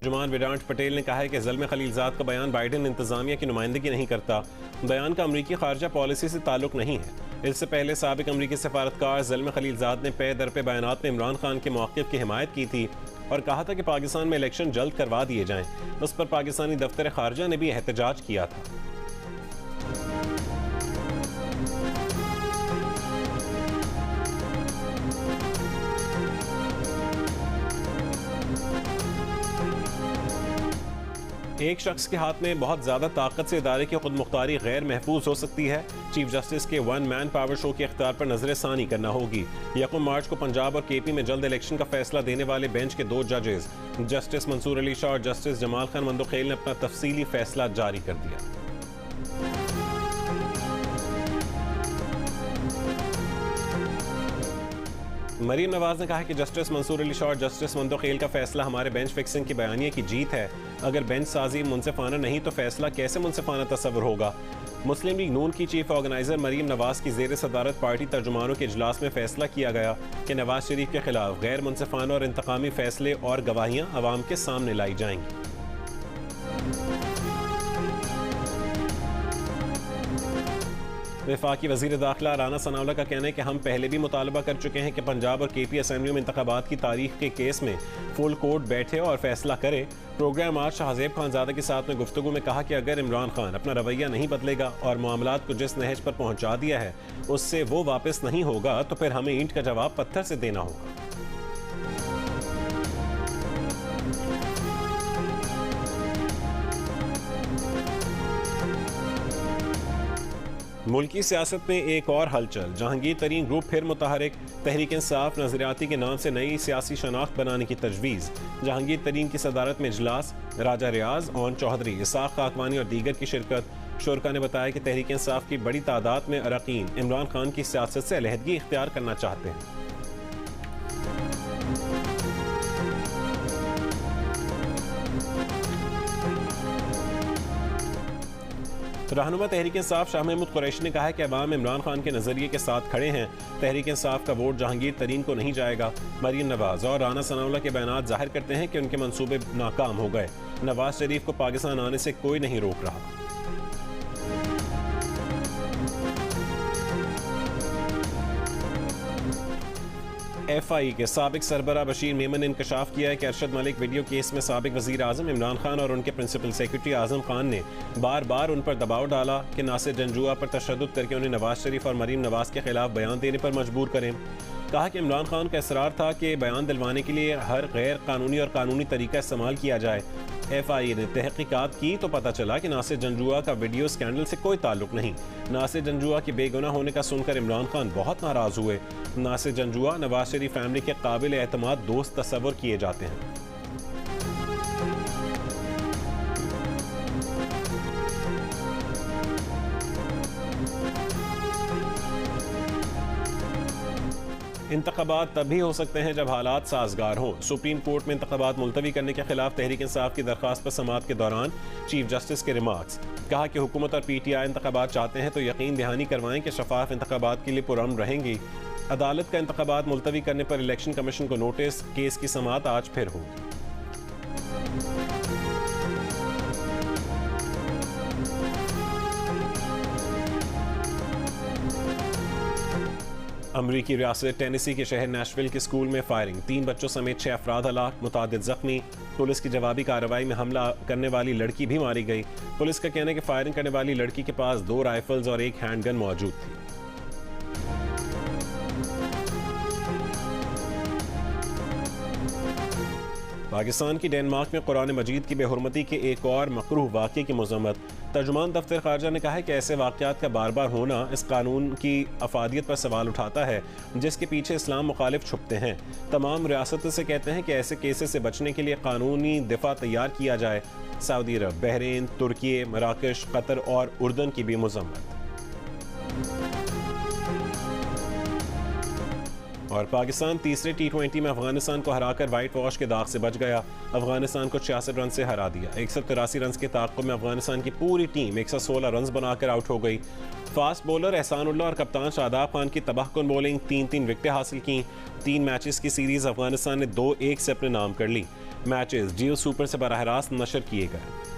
जुमान विराट पटेल ने कहा है कि ज़ल्म खलीलजाद का बयान बाइडेन इंतजामिया की नुमाइंदगी नहीं करता। बयान का अमरीकी खारजा पॉलिसी से ताल्लुक नहीं है। इससे पहले साबिक अमरीकी सफारतकार ज़ल्म खलीलजाद ने पे दर पे बयानात में इमरान खान के मौक़िफ़ की हिमायत की थी और कहा था कि पाकिस्तान में इलेक्शन जल्द करवा दिए जाएं। उस पर पाकिस्तानी दफ्तर खारजा ने भी एहतजाज किया था। एक शख्स के हाथ में बहुत ज़्यादा ताकत से इदारे की खुद मुख्तारी गैर महफूज हो सकती है। चीफ जस्टिस के वन मैन पावर शो के इख्तियार पर नजर सानी करना होगी। 1 मार्च को पंजाब और केपी में जल्द इलेक्शन का फैसला देने वाले बेंच के 2 जजेस जस्टिस मंसूर अली शाह और जस्टिस जमाल खान मंदोखेल ने अपना तफसीली फैसला जारी कर दिया। मरीम नवाज ने कहा कि जस्टिस मंसूर अली शाह और जस्टिस मंदोखेल का फैसला हमारे बेंच फिक्सिंग की बयानिया की जीत है। अगर बेंच साजी मुनसिफाना नहीं तो फैसला कैसे मुनसिफाना तस्वुर होगा। मुस्लिम लीग नून की चीफ ऑर्गेनाइजर मरीम नवाज की जेर सदारत पार्टी तर्जुमानों के इजलास में फैसला किया गया कि नवाज शरीफ के खिलाफ गैर मुनसिफाना और इंतकामी फैसले और गवाहियां अवाम के सामने लाई जाएंगी। वफाकी वज़ीर दाखिला राना सनाउल्लाह का कहना है कि हम पहले भी मुतालबा कर चुके हैं कि पंजाब और केपी असेंबलियों में इंतखाबात की तारीख के केस में फुल कोर्ट बैठे और फैसला करे। प्रोग्राम आज शाहजेब खानजादा के साथ में गुफ्तगू में कहा कि अगर इमरान खान अपना रवैया नहीं बदलेगा और मामलात को जिस नहज पर पहुंचा दिया है उससे वो वापस नहीं होगा तो फिर हमें ईंट का जवाब पत्थर से देना होगा। मुल्की सियासत में एक और हलचल। जहांगीर तरीन ग्रुप फिर मुतहरिक। तहरीक इंसाफ नजरियाती के नाम से नई सियासी शनाख्त बनाने की तजवीज़। जहांगीर तरीन की सदारत में इजलास। राजा रियाज, ओन चौधरी, इसाक खाकवानी और दीगर की शिरकत। शुरका ने बताया कि तहरीक इंसाफ की बड़ी तादाद में अरकान इमरान खान की सियासत से अलहदगी इख्तियार करना चाहते हैं। रहनुमा तहरीक इंसाफ शाह महमूद कुरैशी ने कहा है कि अवाम इमरान खान के नजरिए के साथ खड़े हैं। तहरीक इंसाफ का वोट जहांगीर तरीन को नहीं जाएगा। मरीम नवाज और राना सनाउल्लाह के बयानात जाहिर करते हैं कि उनके मंसूबे नाकाम हो गए। नवाज शरीफ को पाकिस्तान आने से कोई नहीं रोक रहा। FI के साबिक सरबरा बशीर मेमन ने इंकशाफ किया है कि अरशद मलिक वीडियो केस में साबिक वजीर आजम इमरान खान और उनके प्रिंसिपल सेक्रेटरी आजम खान ने बार बार उन पर दबाव डाला कि नासिर जंजुआ पर तशद्दुद करके उन्हें नवाज शरीफ और मरीम नवाज के खिलाफ बयान देने पर मजबूर करें। कहा कि इमरान खान का इसरार था कि बयान दिलवाने के लिए हर गैर कानूनी और कानूनी तरीका इस्तेमाल किया जाए। FI ने तहकीकात की तो पता चला कि नासिर जंजुआ का वीडियो स्कैंडल से कोई ताल्लुक नहीं। नासिर जंजुआ के बेगुनाह होने का सुनकर इमरान खान बहुत नाराज हुए। नासिर जंजुआ नवाज शरीफ फैमिली के काबिल एतमाद दोस्त तस्वर किए जाते हैं। इंतखाबात तभी हो सकते हैं जब हालात साजगार हों। सुप्रीम कोर्ट में इंतखाबात मुलतवी करने के खिलाफ तहरीक इंसाफ की दरख्वास्त पर समाअत के दौरान चीफ जस्टिस के रिमार्क्स। कहा कि हुकूमत और PTI इंतखाबात चाहते हैं तो यकीन दहानी करवाएं कि शफाफ इंतखाबात के लिए पुरअमन रहेंगी। अदालत का इंतखाबात मुलतवी करने पर इलेक्शन कमीशन को नोटिस। केस की समाअत आज फिर होगी। अमरीकी रियासत टेनेसी के शहर नेशविल के स्कूल में फायरिंग। 3 बच्चों समेत 6 अफराद हलाक, मुतादिद जख्मी। पुलिस की जवाबी कार्रवाई में हमला करने वाली लड़की भी मारी गई। पुलिस का कहना है कि फायरिंग करने वाली लड़की के पास 2 राइफल्स और 1 हैंडगन मौजूद थी। पाकिस्तान की डेनमार्क में कुरान मजीद की बेहुरमती के एक और मकरूह वाक़े की मज़म्मत। तर्जुमान दफ्तर खारजा ने कहा है कि ऐसे वाक़यात का बार बार होना इस कानून की अफादियत पर सवाल उठाता है जिसके पीछे इस्लाम मुखालिफ छुपते हैं। तमाम रियासतों से कहते हैं कि ऐसे केसेस से बचने के लिए कानूनी दिफा तैयार किया जाए। सऊदी अरब, बहरीन, तुर्की, मराकश, कतर और उर्दन की भी मज़म्मत। और पाकिस्तान तीसरे T20 में अफगानिस्तान को हराकर वाइट वॉश के दाग से बच गया। अफगानिस्तान को 66 रन से हरा दिया। 183 रन के ताक़ुब में अफगानिस्तान की पूरी टीम 116 रन बनाकर आउट हो गई। फास्ट बॉलर एहसानुल्लाह और कप्तान शादाब खान की तबाहकुन बॉलिंग, 3-3 विकेटें हासिल की। 3 मैचेस की सीरीज अफगानिस्तान ने 2-1 से अपने नाम कर ली। मैचेस जियो सुपर से बराह रास्त नशर किए गए।